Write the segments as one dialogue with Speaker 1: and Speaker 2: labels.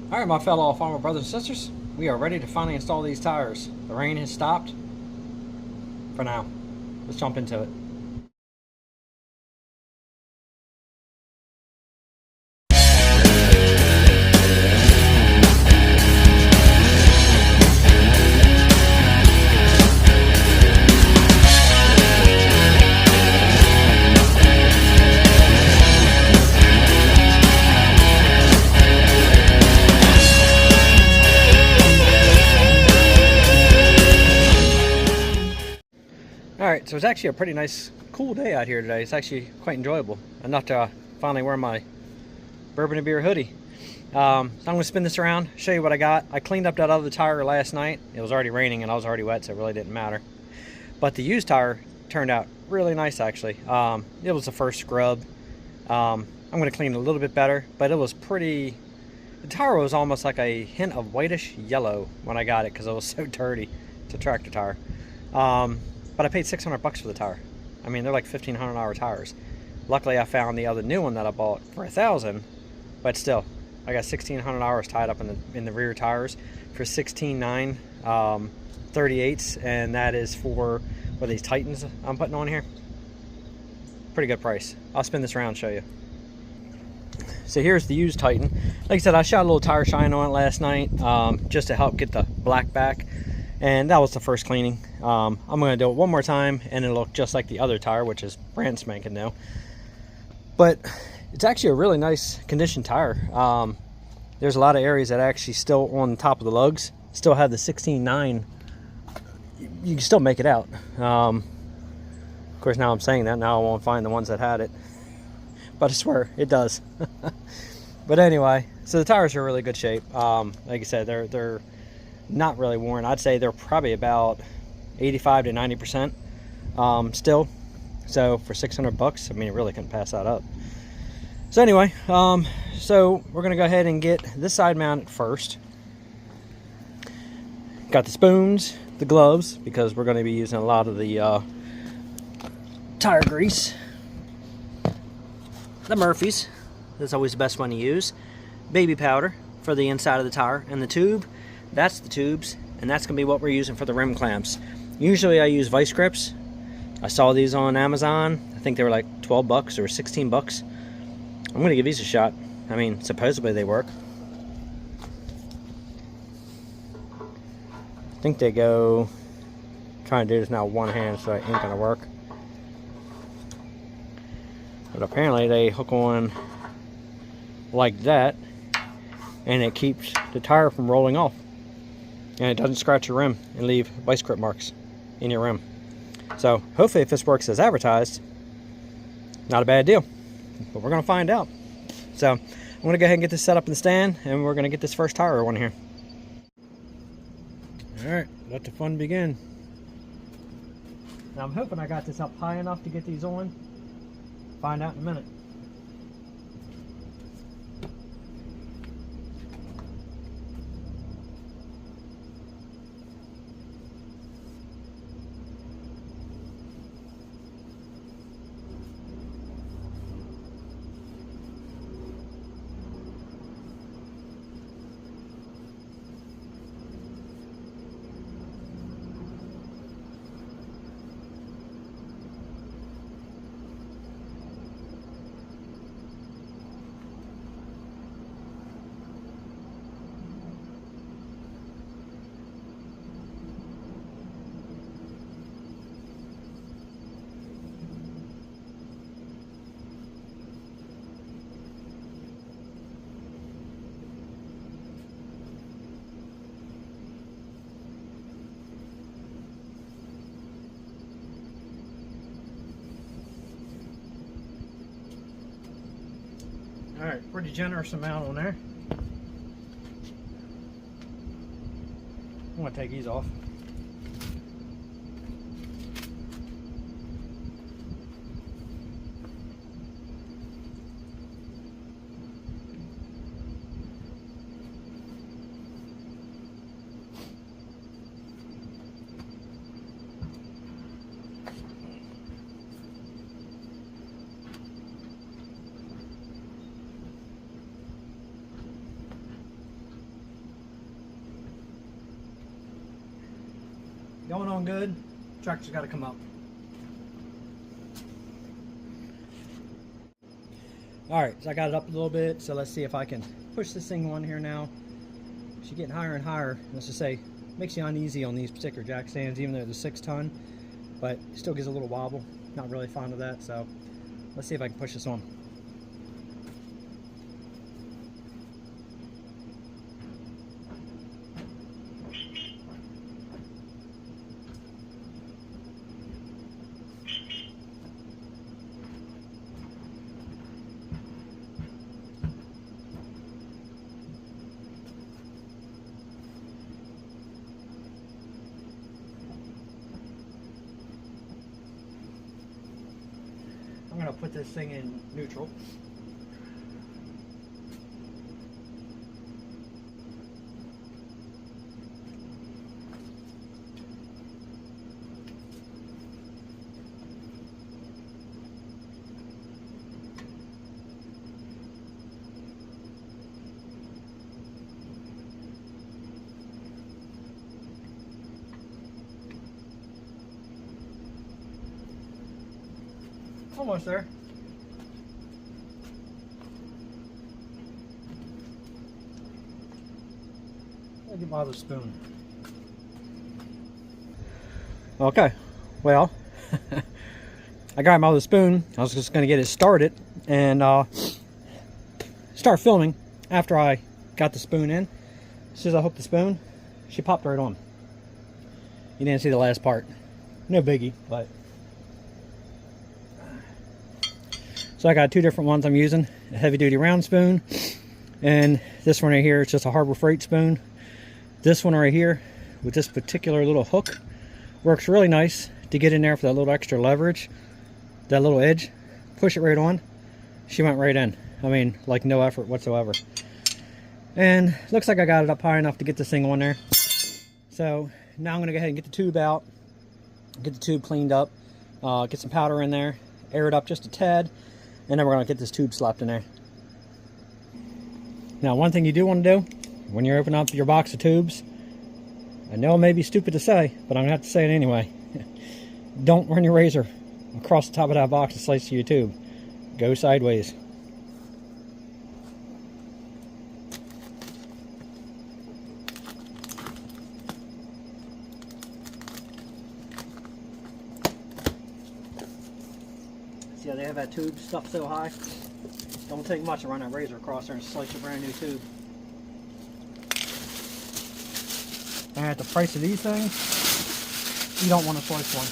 Speaker 1: All right, my fellow farmer brothers and sisters, we are ready to finally install these tires. The rain has stopped for now. Let's jump into it. Alright, so it's actually a pretty nice, cool day out here today. It's actually quite enjoyable. Enough to finally wear my bourbon and beer hoodie. So I'm going to spin this around, show you what I got. I cleaned up that other tire last night. It was already raining and I was already wet, so it really didn't matter. But the used tire turned out really nice, actually. It was the first scrub. I'm going to clean it a little bit better, but it was pretty... The tire was almost like a hint of whitish yellow when I got it because it was so dirty. It's a tractor tire. But I paid $600 for the tire. I mean, they're like $1,500 tires. Luckily, I found the other new one that I bought for $1,000, but still, I got $1,600 tied up in the rear tires for $16,900 38s, and that is for what, these Titans I'm putting on here. Pretty good price. I'll spin this around and show you. So here's the used Titan. Like I said, I shot a little tire shine on it last night just to help get the black back. And that was the first cleaning. I'm going to do it one more time and it'll look just like the other tire, which is brand spanking new. But it's actually a really nice condition tire. There's a lot of areas that are actually still on the top of the lugs, still have the 16.9. You can still make it out. Of course, now I'm saying that, now I won't find the ones that had it. But I swear, it does. But anyway, so the tires are in really good shape. Like I said, they're not really worn. I'd say they're probably about 85 to 90% still. So for $600, I mean, you really couldn't pass that up. So anyway, so we're gonna go ahead and get this side mounted first. Got the spoons, the gloves, because we're gonna be using a lot of the tire grease. The Murphy's, that's always the best one to use. Baby powder for the inside of the tire, and the tube. That's the tubes, and that's gonna be what we're using for the rim clamps. Usually I use vice grips. I saw these on Amazon. I think they were like 12 bucks or 16 bucks. I'm gonna give these a shot. I mean, supposedly they work. I think they go, I'm trying to do this now with one hand, so it ain't gonna work. But apparently they hook on like that, and it keeps the tire from rolling off. And it doesn't scratch your rim and leave vice grip marks in your rim. So hopefully if this works as advertised, not a bad deal. But we're gonna find out. So I'm gonna go ahead and get this set up in the stand, and we're gonna get this first tire on here. All right, let the fun begin. Now I'm hoping I got this up high enough to get these on. Find out in a minute. Alright, pretty generous amount on there. I'm going to take these off. Going on good. Tractor's got to come up. Alright, so I got it up a little bit, so let's see if I can push this thing on here now. She's getting higher and higher. Let's just say, makes you uneasy on these particular jack stands, even though they're 6 ton, but still gives a little wobble. Not really fond of that, so let's see if I can push this on. I'm going to put this thing in neutral. Almost there. I'll get my other spoon. Okay, well, I got my other spoon. I was just going to get it started and start filming after I got the spoon in. As soon as I hooked the spoon, she popped right on. You didn't see the last part. No biggie, but... So I got 2 different ones I'm using, a heavy duty round spoon, and this one right here is just a Harbor Freight spoon. This one right here, with this particular little hook, works really nice to get in there for that little extra leverage, that little edge. Push it right on, she went right in. I mean, like no effort whatsoever. And looks like I got it up high enough to get this thing on there. So now I'm gonna go ahead and get the tube out, get the tube cleaned up, get some powder in there, air it up just a tad, and then we're going to get this tube slapped in there. Now, one thing you do want to do when you're opening up your box of tubes, I know it may be stupid to say, but I'm going to have to say it anyway. Don't run your razor across the top of that box and slice through your tube. Go sideways. See how they have that tube stuffed so high? Don't take much to run that razor across there and slice a brand new tube. And at the price of these things, you don't want to slice one.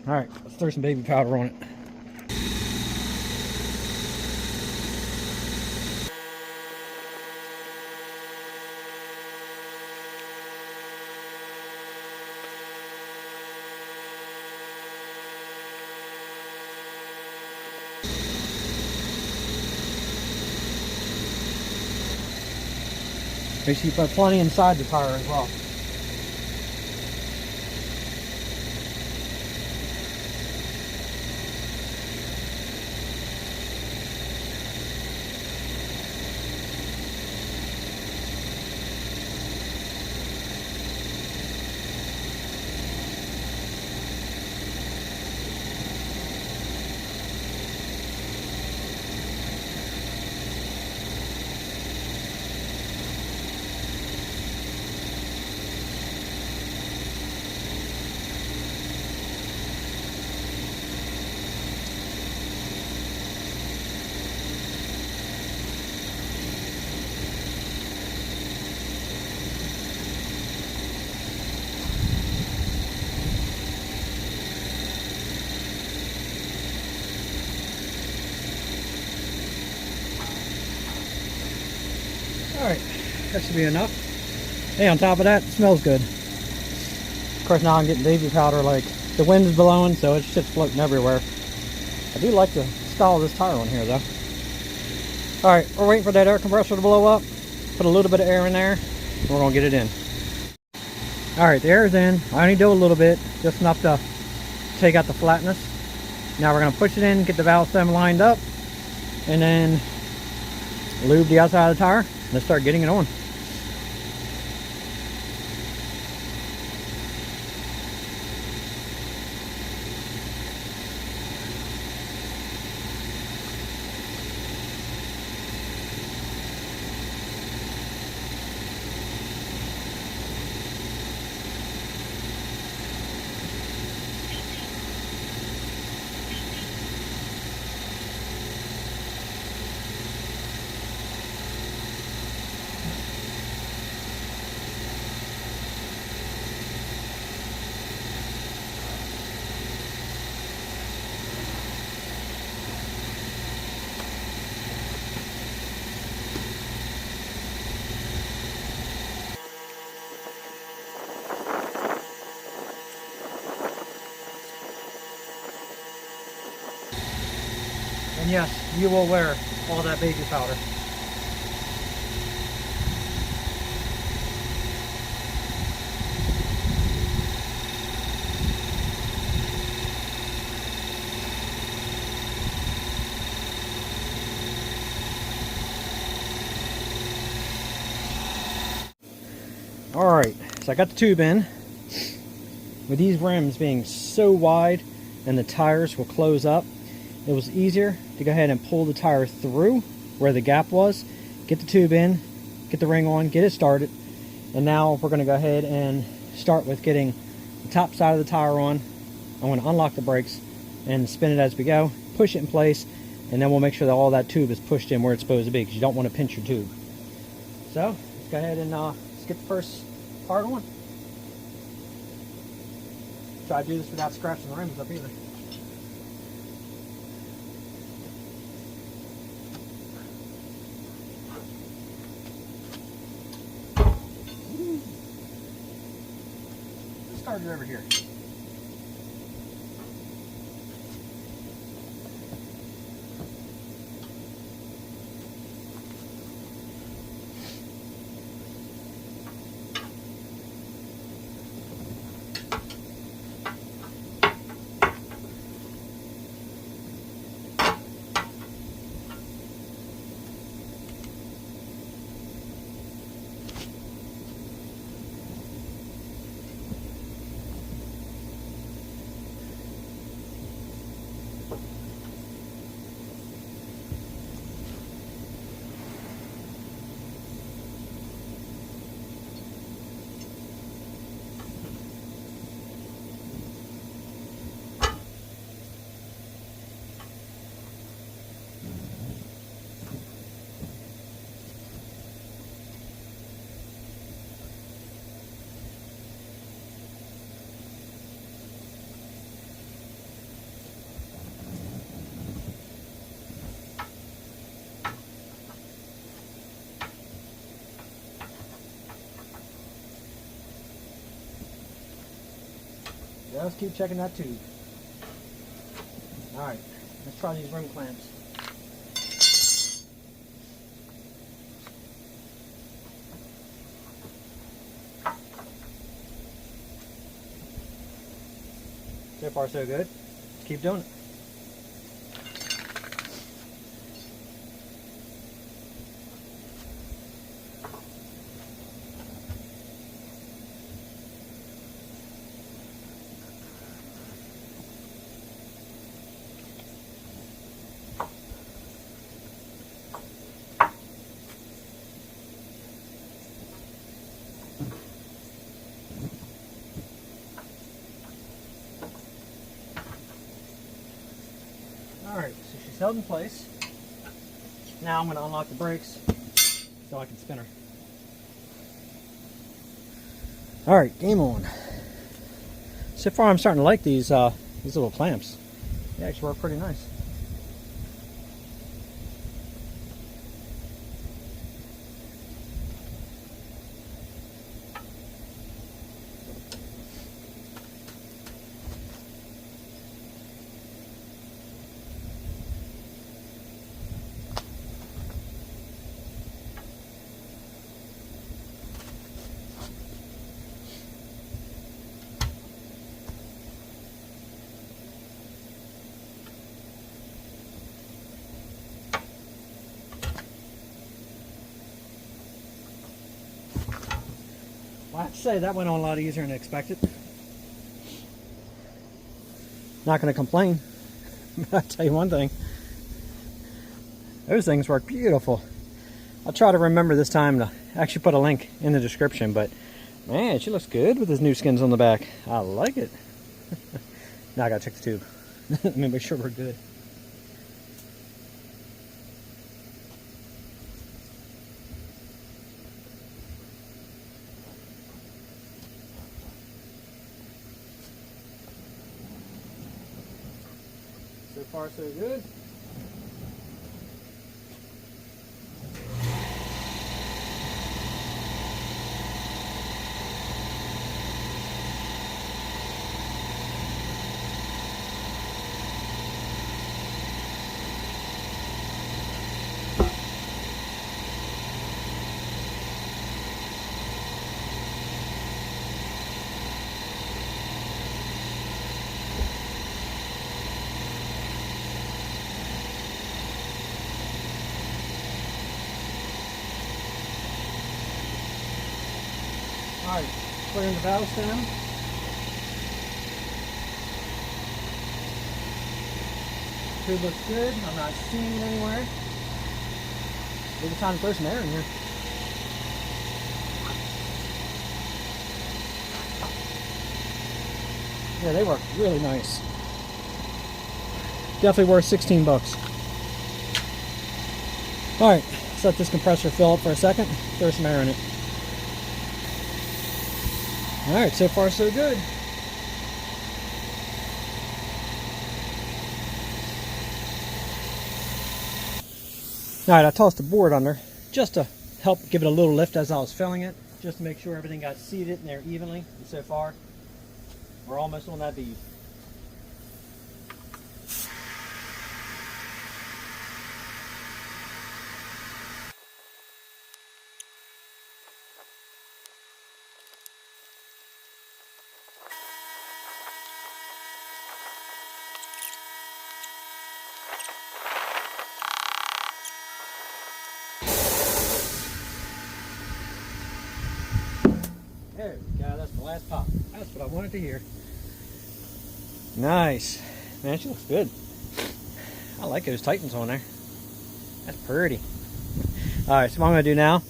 Speaker 1: Alright, let's throw some baby powder on it. Make sure you put plenty inside the tire as well. Alright, that should be enough. Hey, on top of that, it smells good. Of course, now I'm getting baby powder, like the wind is blowing, so it's just floating everywhere. I do like the style of this tire on here, though. Alright, we're waiting for that air compressor to blow up. Put a little bit of air in there, and we're going to get it in. Alright, the air is in. I only do a little bit, just enough to take out the flatness. Now we're going to push it in, get the valve stem lined up, and then lube the outside of the tire. Let's start getting it on. And yes, you will wear all that baby powder. Alright, so I got the tube in. With these rims being so wide and the tires will close up, it was easier to go ahead and pull the tire through where the gap was, get the tube in, get the ring on, get it started, and now we're going to go ahead and start with getting the top side of the tire on. I'm going to unlock the brakes and spin it as we go, push it in place, and then we'll make sure that all that tube is pushed in where it's supposed to be, because you don't want to pinch your tube. So let's go ahead and let's get the first part on. Try to do this without scratching the rims up either. Let's start it over here. Just keep checking that tube. Alright, let's try these rim clamps. So far so good. Let's keep doing it. Alright, so she's held in place. Now I'm going to unlock the brakes so I can spin her. Alright, game on. So far I'm starting to like these little clamps. They actually work pretty nice. Well, I have to say that went on a lot easier than expected. Not going to complain. I'll tell you one thing. Those things work beautiful. I'll try to remember this time to actually put a link in the description, but man, she looks good with his new skins on the back. I like it. Now I got to check the tube. Let me make sure we're good. So far, so good. Alright, put in the valve stem. Tube looks good. I'm not seeing it anywhere. Maybe it's time to throw some air in here. Yeah, they work really nice. Definitely worth 16 bucks. Alright, let's let this compressor fill up for a second. Throw some air in it. Alright, so far so good. Alright, I tossed the board under just to help give it a little lift as I was filling it, just to make sure everything got seated in there evenly. And so far, we're almost on that bead. There we go, that's the last pop. That's what I wanted to hear. Nice. Man, she looks good. I like those Titans on there. That's pretty. Alright, so what I'm going to do now,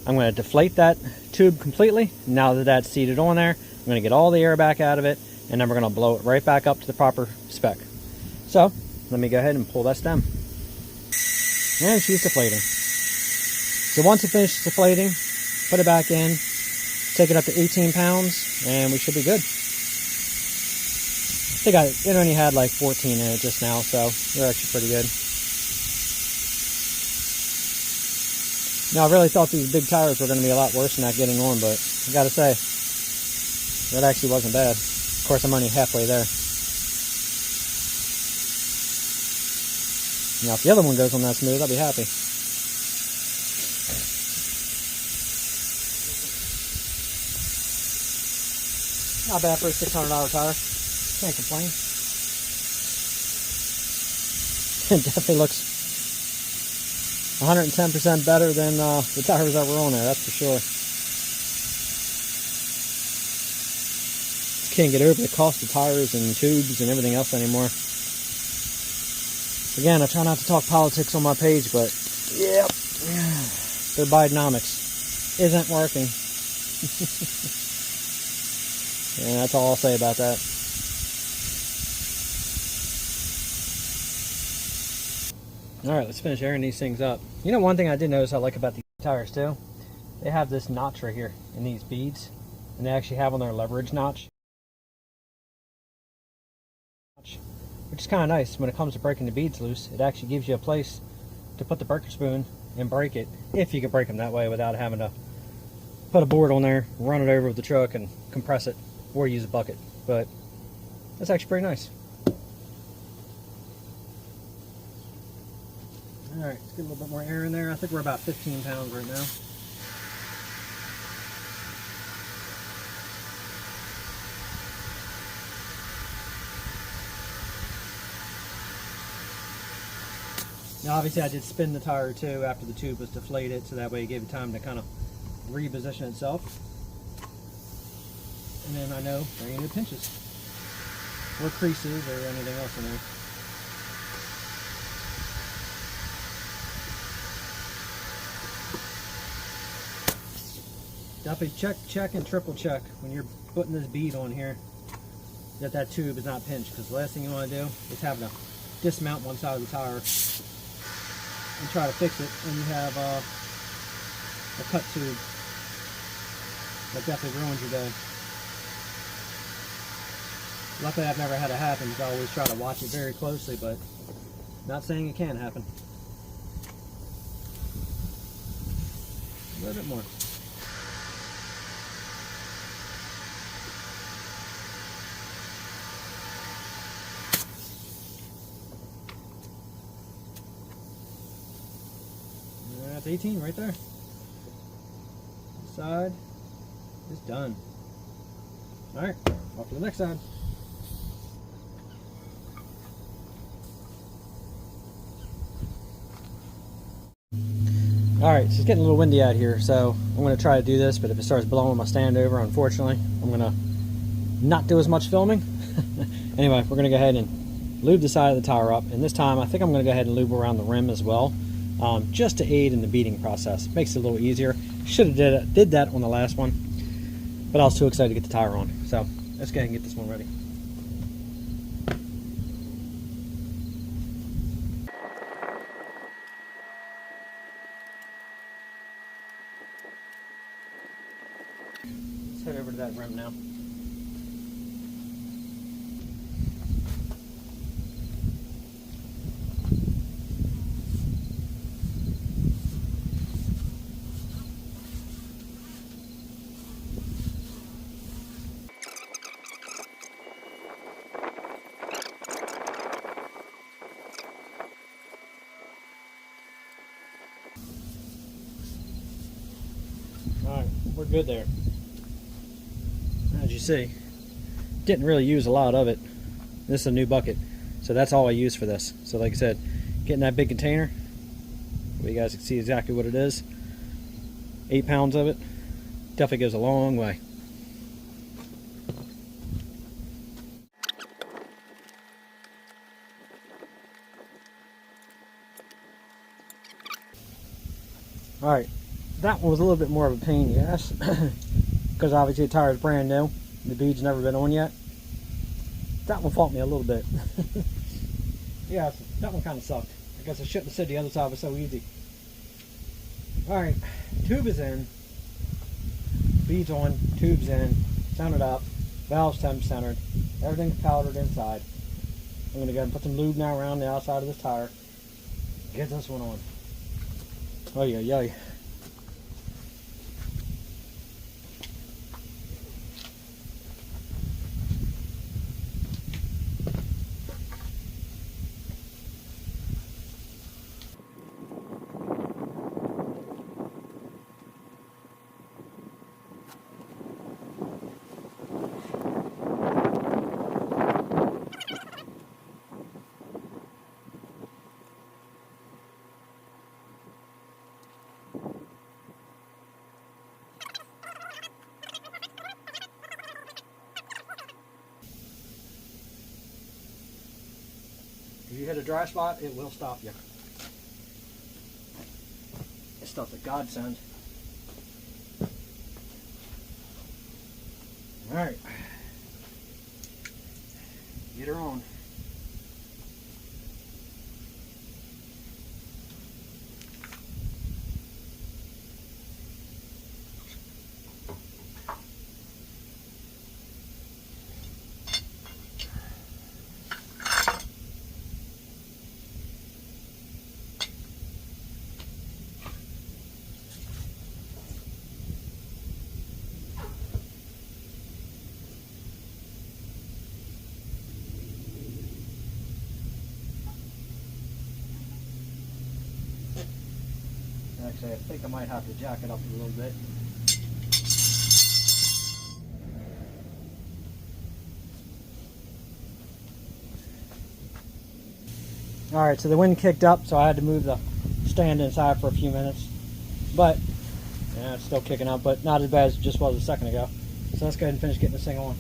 Speaker 1: I'm going to deflate that tube completely. Now that that's seated on there, I'm going to get all the air back out of it, and then we're going to blow it right back up to the proper spec. So, let me go ahead and pull that stem. And she's deflating. So once it finishes deflating, put it back in, take it up to 18 pounds, and we should be good. I think it only had like 14 in it just now, so they're actually pretty good. Now, I really thought these big tires were going to be a lot worse than that getting on, but I gotta say, that actually wasn't bad. Of course, I'm only halfway there. Now, if the other one goes on that smooth, I'll be happy. Not bad for a $600 tire. Can't complain. It definitely looks 110% better than the tires that were on there, that's for sure. Can't get over the cost of tires and tubes and everything else anymore. Again, I try not to talk politics on my page, but yep, their Bidenomics isn't working. Yeah, that's all I'll say about that. Alright, let's finish airing these things up. You know, one thing I did notice I like about these tires too, they have this notch right here in these beads, and they actually have on their leverage notch, which is kind of nice. When it comes to breaking the beads loose, it actually gives you a place to put the breaker spoon and break it, if you can break them that way without having to put a board on there, run it over with the truck and compress it, or use a bucket. But that's actually pretty nice. Alright, let's get a little bit more air in there. I think we're about 15 pounds right now. Now obviously I did spin the tire too after the tube was deflated, so that way it gave it time to kind of reposition itself. And then I know there ain't no pinches or creases or anything else in there. Definitely check and triple check when you're putting this bead on here that tube is not pinched, because the last thing you want to do is have to dismount one side of the tire and try to fix it, and you have a cut tube. That definitely ruins your day. Luckily I've never had it happen, because I always try to watch it very closely, but not saying it can't happen. A little bit more. That's 18 right there. This side is done. Alright, off to the next side. Alright, so it's getting a little windy out here, so I'm going to try to do this, but if it starts blowing my stand over, unfortunately, I'm going to not do as much filming. Anyway, we're going to go ahead and lube the side of the tire up, and this time I think I'm going to go ahead and lube around the rim as well, just to aid in the beating process. Makes it a little easier. Should have did that on the last one, but I was too excited to get the tire on. So let's go ahead and get this one ready. Let's head over to that rim now. Alright, we're good there. As you see, didn't really use a lot of it. This is a new bucket, so that's all I use for this. So like I said, getting that big container, where you guys can see exactly what it is, 8 pounds of it, definitely goes a long way. Alright, that one was a little bit more of a pain, yes, because obviously the tire is brand new, the bead's never been on yet. That one fought me a little bit. Yeah, that one kind of sucked. I guess I shouldn't have said the other side was so easy. Alright, tube is in, beads on, tube's in, centered up, valves temp centered, everything's powdered inside. I'm going to go and put some lube now around the outside of this tire, get this one on. Oh yeah, yeah. If you hit a dry spot, it will stop you. This stuff's a godsend. Alright. Get her on. Actually, I think I might have to jack it up a little bit. Alright, so the wind kicked up, so I had to move the stand inside for a few minutes. But, yeah, it's still kicking up, but not as bad as it just was a second ago. So let's go ahead and finish getting this thing on.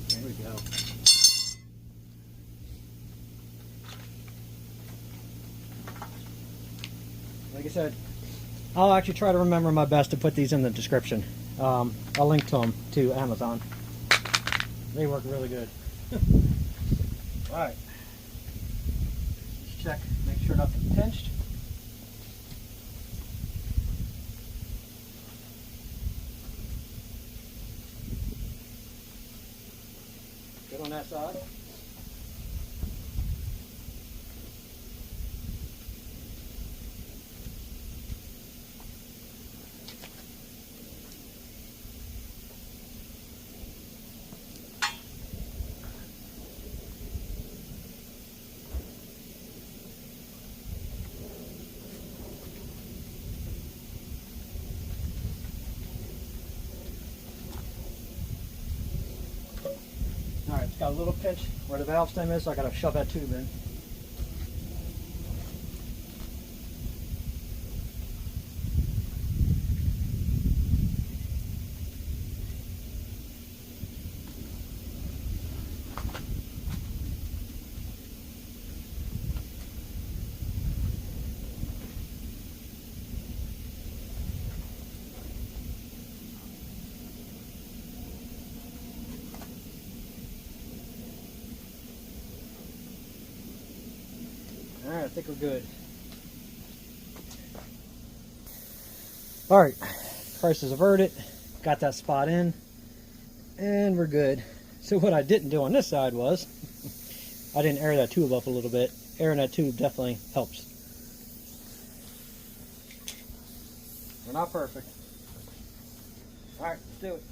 Speaker 1: There we go. Like I said, I'll actually try to remember my best to put these in the description. I'll link to them to Amazon. They work really good. Alright. Just check, make sure nothing's pinched. Good on that side. got a little pinch where the valve stem is, so I got to shove that tube in. Alright, I think we're good. Alright, price is averted. Got that spot in. And we're good. So what I didn't do on this side was, I didn't air that tube up a little bit. Airing that tube definitely helps. We're not perfect. Alright, let's do it.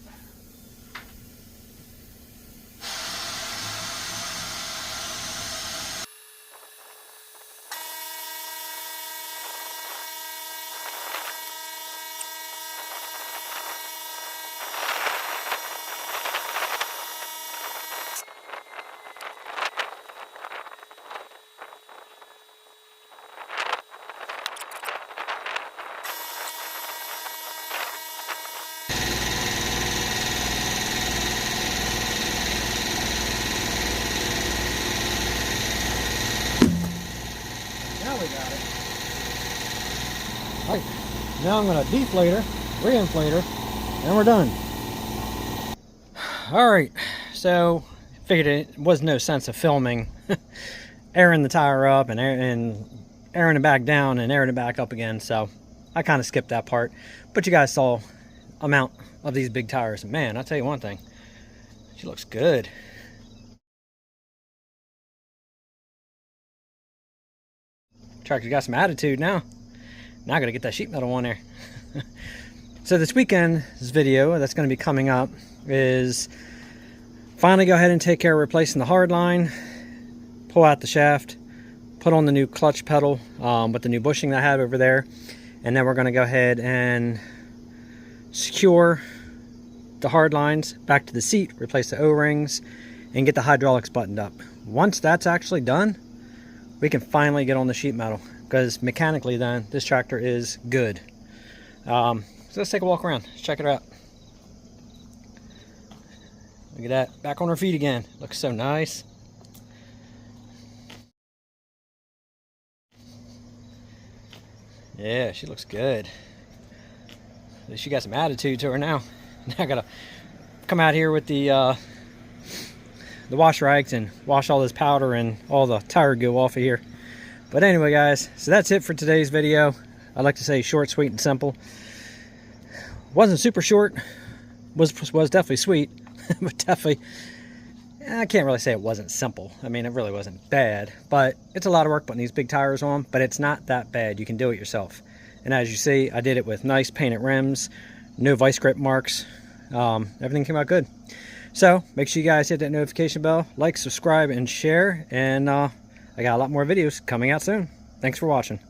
Speaker 1: Now we got it. Alright, now I'm going to deflate her, re-inflate her, and we're done. Alright, so figured it was no sense of filming airing the tire up and airing it back down and airing it back up again, so I kind of skipped that part. But you guys saw amount of these big tires. Man, I'll tell you one thing, she looks good. Tractor's got some attitude now. Now I gotta get that sheet metal on there. So this weekend's video that's going to be coming up is finally go ahead and take care of replacing the hard line, pull out the shaft, put on the new clutch pedal with the new bushing that I had over there, and then we're going to go ahead and secure the hard lines back to the seat, replace the O-rings, and get the hydraulics buttoned up. Once that's actually done, we can finally get on the sheet metal, because mechanically then this tractor is good. So let's take a walk around. Let's check it out. Look at that, back on her feet again. Looks so nice. Yeah, she looks good. At least she got some attitude to her now. Now I gotta come out here with the wash rags and wash all this powder and all the tire goo off of here. But anyway, guys, so that's it for today's video. I like to say short, sweet, and simple. Wasn't super short. Was definitely sweet, but definitely, I can't really say it wasn't simple. I mean, it really wasn't bad, but it's a lot of work putting these big tires on, but it's not that bad. You can do it yourself. And as you see, I did it with nice painted rims, no vice grip marks. Everything came out good. So make sure you guys hit that notification bell, like, subscribe, and share. And I got a lot more videos coming out soon. Thanks for watching.